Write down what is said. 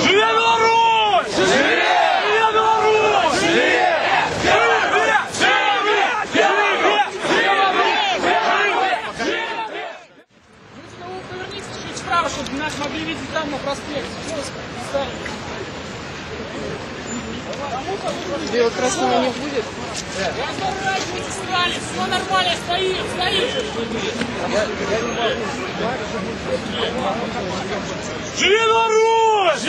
Живе Беларусь! Живе Беларусь! Поверните чуть вправо, чтобы нас могли видеть там на проспекте. Бело-красного не будет? Аккуратнее стали, все нормально, стоит. Живи Беларусь!